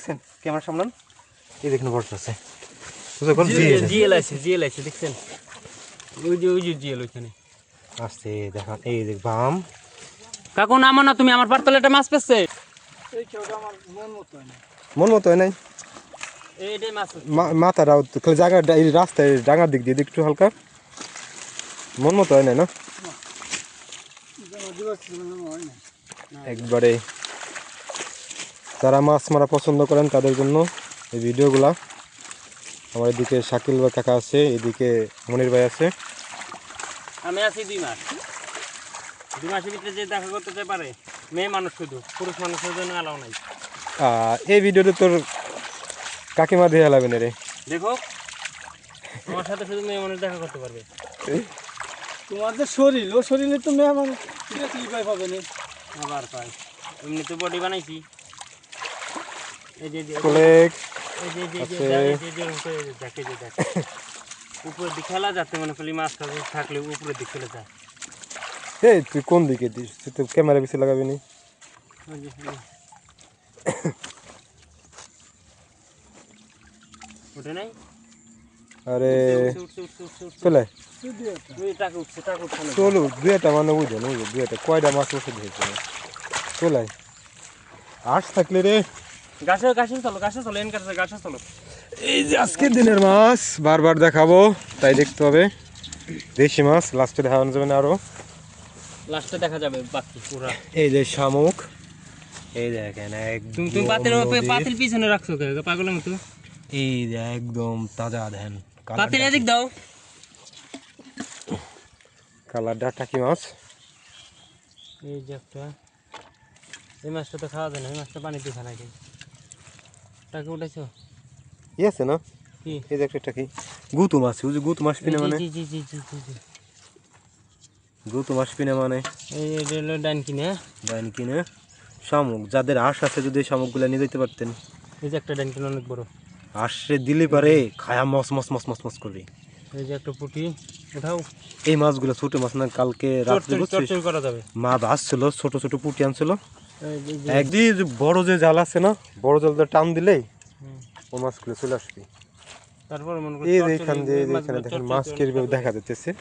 দেখছেন ক্যামেরা সামলান এই দেখুন বড় আছে জিএল আছে দেখছেন ওই যে জিএল ওইখানে আসছে দেখা এই দেখ বাম কাকু নামো না তুমি আমার পারতলে একটা মাছ পেছে এই কেউটা আমার মন মতো হয় নাই এইটাই মাছ মাথাটা খালি জায়গাটা এই রাস্তায় ডাঙার দিক দিয়ে একটু হালকা মন মতো হয় নাই না একবারে যারা মাছ মারা পছন্দ করেন তাদের জন্য এই ভিডিওগুলা আমার এদিকে শাকিল ভাই কাকা আছে এদিকে মনির ভাই আছে আমি আছি 2 মাস 2 মাসের ভিতরে যে দেখা করতে পারে মেয়ে মানুষ শুধু পুরুষ মানুষের জন্য এলাও নাই এই ভিডিওতে তোর কাকিমা দিয়ে হেলাবেন রে দেখো আমার সাথে শুধু মেয়ে মানুষ দেখা করতে পারবে তোমার যে শরীর ও শরীরে তো মেয়ে মানুষ কি পাই পাবে না আবার পাই এমনি তো বডি বানাইছি এই যে কোলেক এই যে দেখে উপরের দিকে খেলা যাতে মনে করি মাছ থাকলে উপরের দিকে চলে যায় এই তুই কোন দিকে দিস তুই তো ক্যামেরা বেশি লাগাবি নি ওঠে নাই আরে চলে টাকা উঠছে চলো দুইটা মানে বুঝেন দুইটা কয়টা মাছ ওষুধ হয়েছে চলে আস থাকলে রে গাছে চলো এন কাছে গাছে চলো এই যে আজকের দিনের মাছ বারবার দেখাবো তাই দেখতে হবে দেশি মাছ লাস্টে দেখানো যাবে না আরো লাস্টে দেখা যাবে বাকি পুরা এই যে শামুক এই দেখেন একদম তুমি পাতিল পিছনে রাখছো কে পাগলের মতো এই যে একদম তাজা দেন পাতিল এদিক দাও কালারটা টাকি মাছ এই যে একটা এই মাছটা তো খাওয়া যায় না এই মাছটা পানিতে ফেলাই দিই টাকা উঠাইছো ই আছে না কি এই যে একটা টাকি গুতু মাছ ওই যে গুতু মাছ পিনে মানে জি গুতু মাছ পিনে মানে এই হলো ডান কিনে ডাইন কিনে শামুক যাদের আশ আছে যদি শামুকগুলো নিয়ে যেতে পারতেন এই যে একটা ডান কিনে অনেক বড় আশরে দিলে পারে খায়া মস মস মস মস মস করবে এই যে একটা পুঁটি উঠাও এই মাছগুলো ছোট মাছ না কালকে রাত্রে চটচড়ি করা যাবে মা আসছিল ছোট ছোট পুঁটি আনছিল একদিন বড় যে জাল আছে না বড় জালটা টান দিলেই ও মাছগুলো চলে আসবে তারপরে মনে এই যে এখান দিয়ে এখানে দেখেন মাছ কিভাবে দেখা যাচ্ছে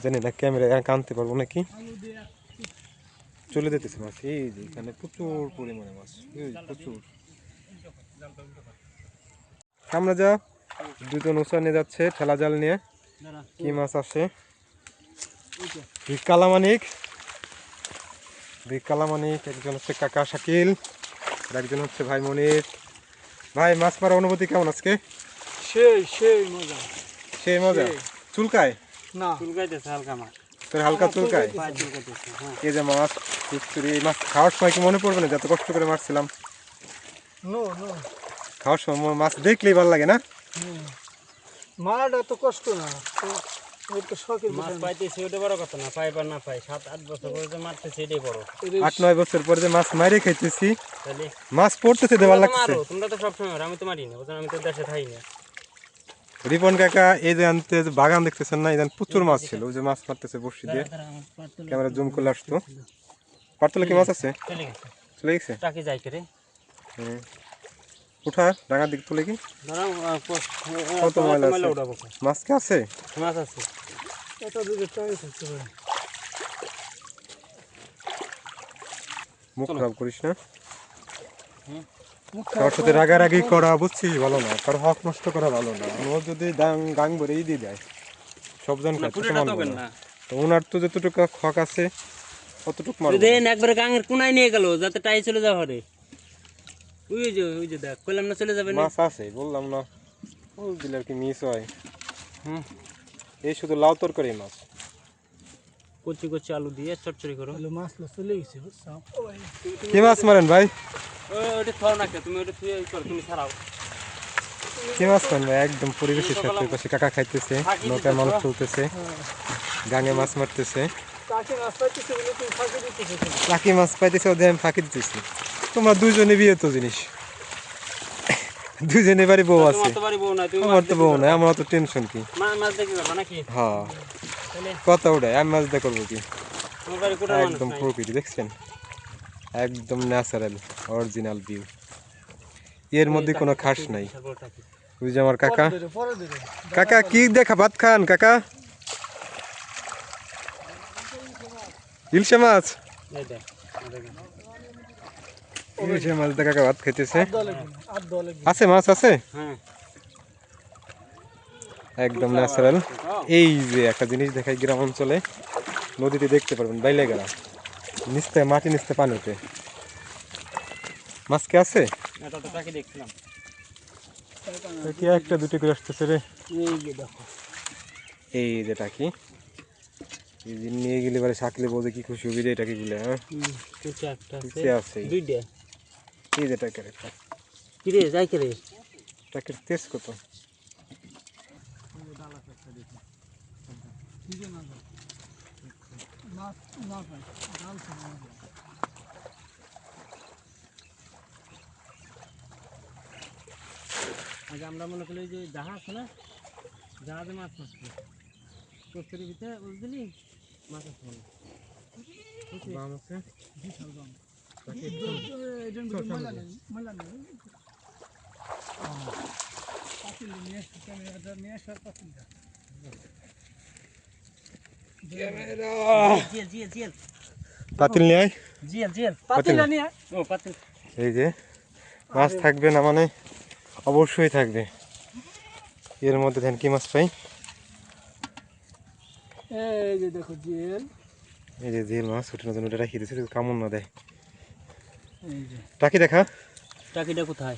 জানি না ক্যামেরা আনতে পারবো নাকি চলে যেতেছে মাছ এই যে এখানে প্রচুর পরিমাণে মাছ প্রচুর আমরা যা দুজন উঁচা নিয়ে যাচ্ছে ঠেলা জাল নিয়ে কি মাছ আসে কালামানিক একজন হচ্ছে কাকা শাকিল আর একজন হচ্ছে ভাই মনির ভাই মাছ মারার অনুভূতি কেমন আজকে সেই মজা চুলকায় না চুলকাইতেছে হালকা মাছ তোর হালকা চুলকায় এই যে মাছ এই মাছ খাওয়ার সময় কি মনে পড়বে না যত কষ্ট করে মারছিলাম খাওয়ার সময় মাছ দেখলেই ভালো লাগে না মারাটা তো কষ্ট না তো শখের মাছ পাইতেছে ওটা বড় কথা না পাইবার না পাই 7-8 বছর পরে যে মারতেছে এটাই বড় 8-9 বছর পরে যে মাছ মারে খাইতেছি তাহলে মাছ পড়তেছে ভালো লাগছে তোমরা তো সব সময় আমি তো মারি না বুঝছেন আমি তো দেশে থাকি না রিপন কাকা এই যে আনতে বাগান দেখতেছেন না এখানে প্রচুর মাছ ছিল ওই যে মাছ মারতেছে বড়শি দিয়ে ক্যামেরা জুম করলে আসতো পারতলে কি মাছ আছে চলে গেছে টাকি যাই করে উঠা ডাঙার দিকে তুলে কি ধরো কত ময়লা আছে মাছ কি আছে মাছ আছে এটা দিকে টাই থাকতে পারে মুখ খারাপ করিস না কারোর সাথে রাগারাগি করা বুঝছিস ভালো না কারো হক নষ্ট করা ভালো না ও যদি গাং ভরে দিয়ে দেয় সবজন তো ওনার তো যতটুকু হক আছে অতটুকু মারবে দেন একবারে গাঙের কোনায় নিয়ে গেল যাতে টাই চলে যাওয়া হবে ওই যে দেখ কইলাম না চলে যাবে না মাছ আছে বললাম না ও দিলে আর কি মিস হয় এই শুধু লাউ তরকারি মাছ কচি আলু দিয়ে চটচড়ি করো মাছ চলে গেছে বুঝছো কি মাছ মারেন ভাই ওটা খাও না তুমি ওটা তুমি ছাড়াও কি মাছ মারেন ভাই একদম পরিবেশের সাথে পাশে কাকা খাইতেছে নৌকায় মানুষ চলতেছে গাঙে মাছ মারতেছে কাকি মাছ পাইতেছে ওদের আমি ফাঁকি দিতেছি তোমরা দুজনে বিয়ে তো জিনিস দুজনে বাড়ি বউ আছে আমার তো বউ নাই আমার অত টেনশন কি হ্যাঁ কথা ওটাই আমি মাছ দিয়ে করবো কি একদম প্রকৃতি দেখছেন একদম ন্যাচারাল অরিজিনাল ভিউ এর মধ্যে কোনো খাস নাই। বিশাল বড় টাকি। ওই যে আমার কাকা, পরে দিলে কাকা কি দেখা ভাত খান কাকা? ইলশে মাছ, এই দেখ, এই দেখেন। ইলশে মাছ দিয়ে কাকা ভাত খাইতেছে। আর দলে আছে মাছ আছে, হ্যাঁ একদম ন্যাচারাল। এই যে একটা জিনিস দেখাই, গ্রাম অঞ্চলে নদীতে দেখতে পারবেন বাইলে গেলা নিচতে মাটি নিচতে পানিতে মাছ কে আছে। এটা তো টাকি দেখছিলাম। কি একটা দুটো করে আসতেছে রে। এই যে দেখো এই যে টাকি, এই যে নিয়ে গেলে এবারে শাকলে বলতে কি খুশি হবি রে টাকি গুলো। হ্যাঁ কুচি একটা আছে, কুচি আছে। দুইটা। এই যে টাকের একটা, কি রে যাই কে রে? টাকের তেজ কত। মাছ না পাই ডাল খাওয়া আগে আমরা মনে করি যে জাহাজ আছে না, জাহাজে মাছ মারছি, কস্তুরির ভিতরে বুঝলি মাছ আছে মনে হয়। দাম আছে বিশাল দাম। এটার ভিতরে ময়লা নেই, ময়লা নেই। পাতিল নিয়ে এসে ক্যামেরাটা নিয়ে এসে পাতিলটা জিয়াল জিয়াল জিয়াল পাতিল নিয়ে আয়। জিয়াল জিয়াল পাতিলটা নিয়ে আয়। ও পাতিল। এই যে মাছ থাকবে না মানে অবশ্যই থাকবে। এর মধ্যে ধ্যান কি মাছ পাই, এই যে দেখো জেল, এই যে জিল মাছ উঠে নতুন ওটা রাখি দিয়েছে কামড় না দেয়। এই যে টাকি দেখা, টাকিটা কোথায়?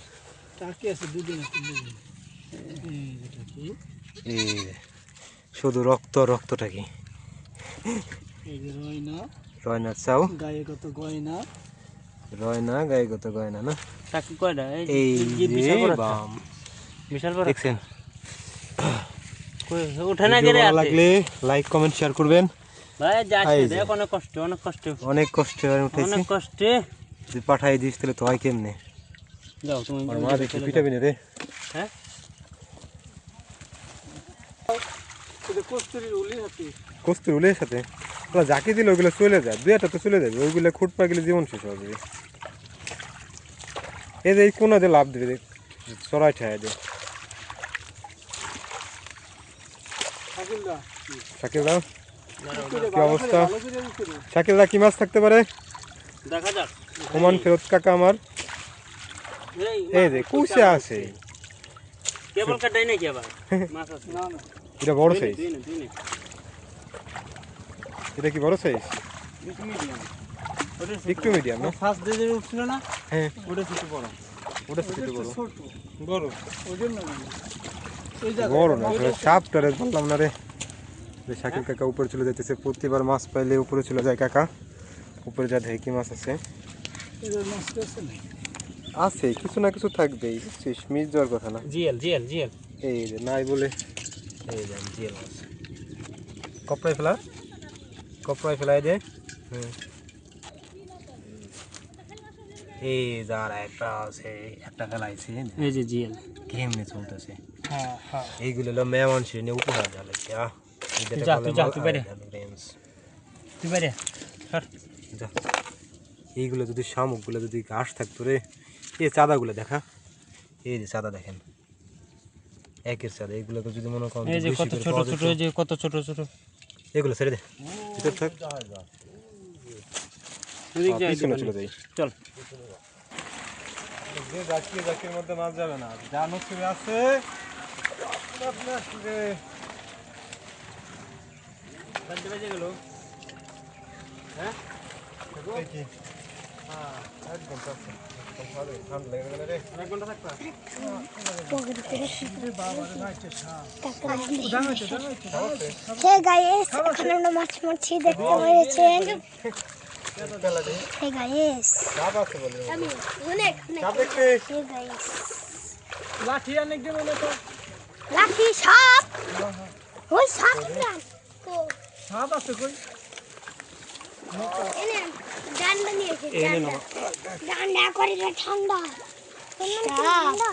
টাকি আছে দুদিন আছে দুদিন। এই যে টাকি, এই যে শুধু রক্ত রক্ত টাকি। এই যে রয়না, রয়নার চাও, গায়ে কত গয়না। রয়না গায়ে কত গয়না না। টাকি কয়টা? এই যে যে বিশাল বড় একটা। বাম বিশাল বড় একটা। দেখছেন। ওঠে না ভিডিও গেলে ভালো লাগলে লাইক কমেন্ট শেয়ার করবেন। ভাই যাস এই যে। দেখ, অনেক কষ্ট অনেক কষ্ট অনেক কষ্টে উঠেছি, অনেক কষ্টে। যদি পাঠাই দিস তাহলে তো হয় কেমনে। যাও তুমি আর মা দেখি পিটাবি না রে। হ্যাঁ এটা কস্তুরির উলি হাতি। কস্তুর উলের সাথে ওরা যাকে দিলে ওইগুলো চলে যায়, দুই একটা তো চলে যাবে, ওইগুলো খুঁট পা গেলে জীবন শেষ হয়ে যাবে। এই যে এই কোনা দিয়ে লাভ দেবে, চড়াই ঠায় দে। শাকিলদা, শাকিল দা করে কি অবস্থা? ভালো করে করে। শাকিল দা কি মাছ থাকতে পারে? দেখা যাক। ওমান ফেরত কাকা আমার। এই যে কুচে আছে, কেবল কাটাই নাকি আবার মাছ আছে? না না এটা বড় সাইজ। দুই না এটা কি বড় সাইজ? মিডিয়াম। একটু মিডিয়াম না? ফার্স্ট ডে যে উঠছিল না, হ্যাঁ ওটা ছোট বড়। ওটা ছোট বড়। ছোট বড় ওই জন্য এই জায়গায় বড় না সাপটারে বললাম না রে। যে শাকিল কাকা উপরে চলে যাইতেছে, প্রতিবার মাছ পাইলে উপরে চলে যায় কাকা। উপরে যা ঢেকি মাছ আছে, এদের মাছ আছে না। আছে কিছু না কিছু থাকবেই, বুঝছিস, মিস যাওয়ার কথা না। জিএল জিএল জিএল এই যে নাই বলে এই যে জিএল মাছ কপড়াই ফেলা, কপড়াই ফেলাই দে। এই যার একটা আছে, একটা ফেলাইছে, এই যে জিএল। কেমনে চলতেছে। হ্যাঁ হ্যাঁ এইগুলো হলো মেয়ে মানুষের নিয়ে উপহার দেওয়া লাগছে। যা, তুই যা, তুই বাইরে। তুই বাইরে সর। এইগুলো যদি শামুকগুলো যদি ঘাস থাকতো রে, এই চাঁদাগুলো দেখা, এই যে চাঁদা দেখেন, একের চাঁদা, এইগুলো তো যদি মনে করেন এই যে বেশি কত করে ছোট পাওয়া ছোট, যেত। এই যে কত ছোট ছোট। এগুলো ছেড়ে দে, ভিতর থাক, এদিক যা, পিছনে এদিক চলে যাই। চল। যে জাকি জাকির মধ্যে মাছ যাবে না, জানো কি আছে বাজে বাজে গেল। হ্যাঁ এক ঘন্টা আছে, ঠান্ডা লেগে গেলে রে। এক ঘন্টা থাকবা। হে গাইস, এখন আমরা মাছ মারছি, দেখতে পেয়েছেন। হে গাইস, চাপ আছে বলে অনেক চাপ দেখতে। হে গাইস, লাঠি অনেক দেবো না তো। লাঠি সাপ, ওই সাপ না তো সাপ আছে কই? এনে ডান্ডা নিয়েছে, ডান্ডা ডান্ডা করে রে ঠান্ডা ঠান্ডা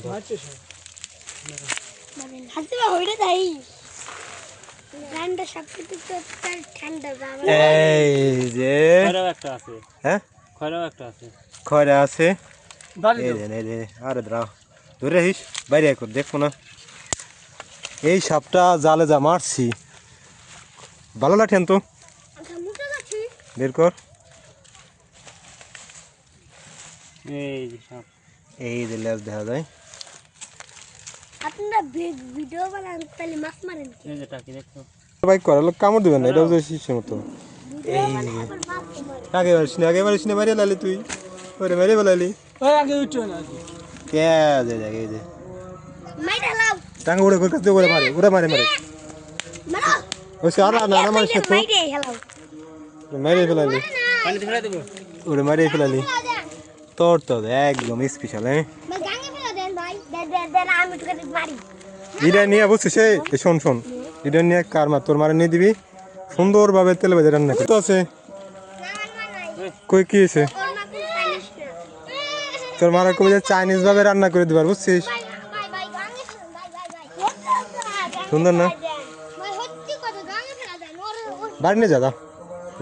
মারছে সব। হাতে বা হইরে তাই ডান্ডা সব কিছু তো তার ঠান্ডা বাবা। এই যে খয়রাও একটা আছে। হ্যাঁ খয়রাও একটা আছে। খয়রা আছে, বাড়ি এই দাও। দেন, এই দে, আরে দাঁড়াও ধরে রাখিস বাইরে আয় কর দেখবো না। এই সাপটা জালে যা মারছি ভালো লাঠেন তো আচ্ছা মুখে যাচ্ছি বের কর। এই যে সাপ। এই যে লেজ দেখা যায়। আপনারা ভিডিও বানান তাহলে মাছ মারেন কি এই যে টাকি দেখছো? বাইক কর লোক কামড় দিবেন না, এটাও যে শিষ্যের মতো। ভিডিও বানান আবার মাছ মারেন আগে পারিস না মারিয়ে লালি তুই, ওরে মারিয়ে ফেলালি। ওই আগে উঠো না আগে। কে যে জায়গায় এই যে মাইরা লাও টাঙ্গা উড়ে কই কাছে মারে মারে মারো ওই সে আর না না মারিস না তো, মাইরে হেলাও মারিয়ে ফেলালি, পানিতে ফেলে দেবো। ওরে মারিয়ে ফেলালি। তোর তো একদম স্পেশাল। হ্যাঁ ভাই গাঙ্গে ফেলা দেন ভাই দেন আমি তোকে মারি এটা নিয়ে বুঝছিস এই শোন শোন, এটা নিয়ে কার মা তোর মারে নিয়ে দিবি, সুন্দরভাবে তেলে ভেজে রান্না করতে আছে। না নাই কই কি হয়েছে ওর মা কোন চাইনিজ না তোর মারা কবি চাইনিজ ভাবে রান্না করে দিবার বুঝছিস। ভাই গাঙ্গে ভাই সুন্দর না? ভাই হচ্ছে কত গাঙ্গে ফেলা দেন ওর বাড়ি নিয়ে যা,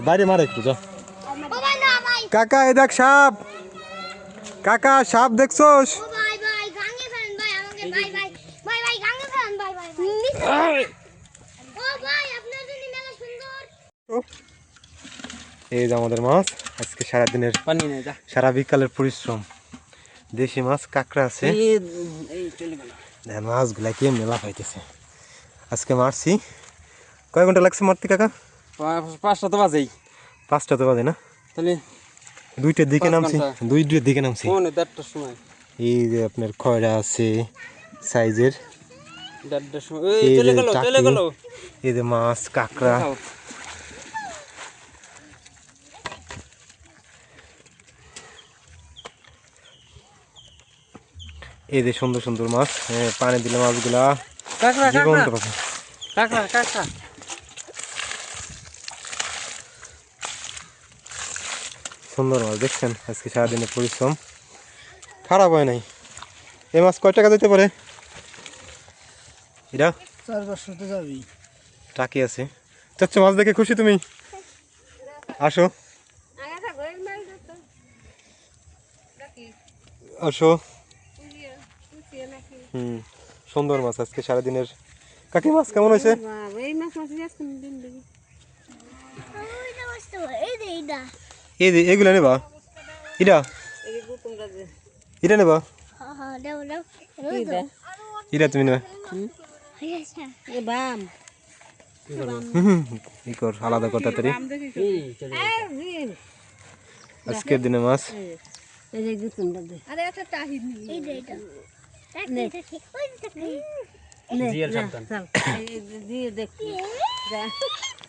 বাইরে মারে একটু যা। ও ভাই না ভাই কাকা এই দেখ সাপ, কাকা সাপ দেখছোস? ও ভাই গাঙ্গে ফেলেন ভাই আমাকে ভাই গাঙ্গে ফেলেন ভাই ও ভাই আপনার জন্য মেলা সুন্দর এই যে আমাদের মাছ আজকে সারাদিনের পানি নেই যা। সারা বিকালের পরিশ্রম। দেশি মাছ কাঁকড়া আছে, এই চলে গেল। দেখেন মাছগুলা কি মেলা পাইতেছে। আজকে মারছি, কয় ঘন্টা লাগছে মারতে কাকা? 5টা তো বাজেই। 5টা তো বাজে না, তাহলে 2টার দিকে 5 নামছি, ঘন্টা। 2টার দিকে নামছি। কোন 1:30টার সময়? এই যে আপনার খয়রা আছে সাইজের, 1:30টার সময়। এই এই চলে যে গেল টাকি, চলে গেল। এই যে মাছ কাঁকড়া, খাও। এই যে সুন্দর সুন্দর মাছ। পানি দিলে মাছগুলা কাঁকড়া জীবন্ত কাঁকড়া পাবে। কাঁকড়া কাঁকড়া। সুন্দর মাছ দেখছেন, আজকে সারাদিনের পরিশ্রম খারাপ হয় নাই। এই মাছ কয় টাকা দিতে পারে? এটা 4-500 তো যাবেই। টাকি আছে। চাচ্ছ মাছ দেখে খুশি তুমি? আসো আসো। সুন্দর মাছ আজকে সারাদিনের। কাকি মাছ কেমন হয়েছে? এই যে এগুলা নেবা, এটা এটা নেবা, এটা তুমি নেবা। ই কর আলাদা কর তাড়াতাড়ি। এই চলে গেল। আজকের দিনে মাছ জিয়ার সাবধান।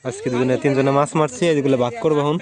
আজকে দুজনে 3জনে মাছ মারছি, এগুলো ভাগ করবো এখন।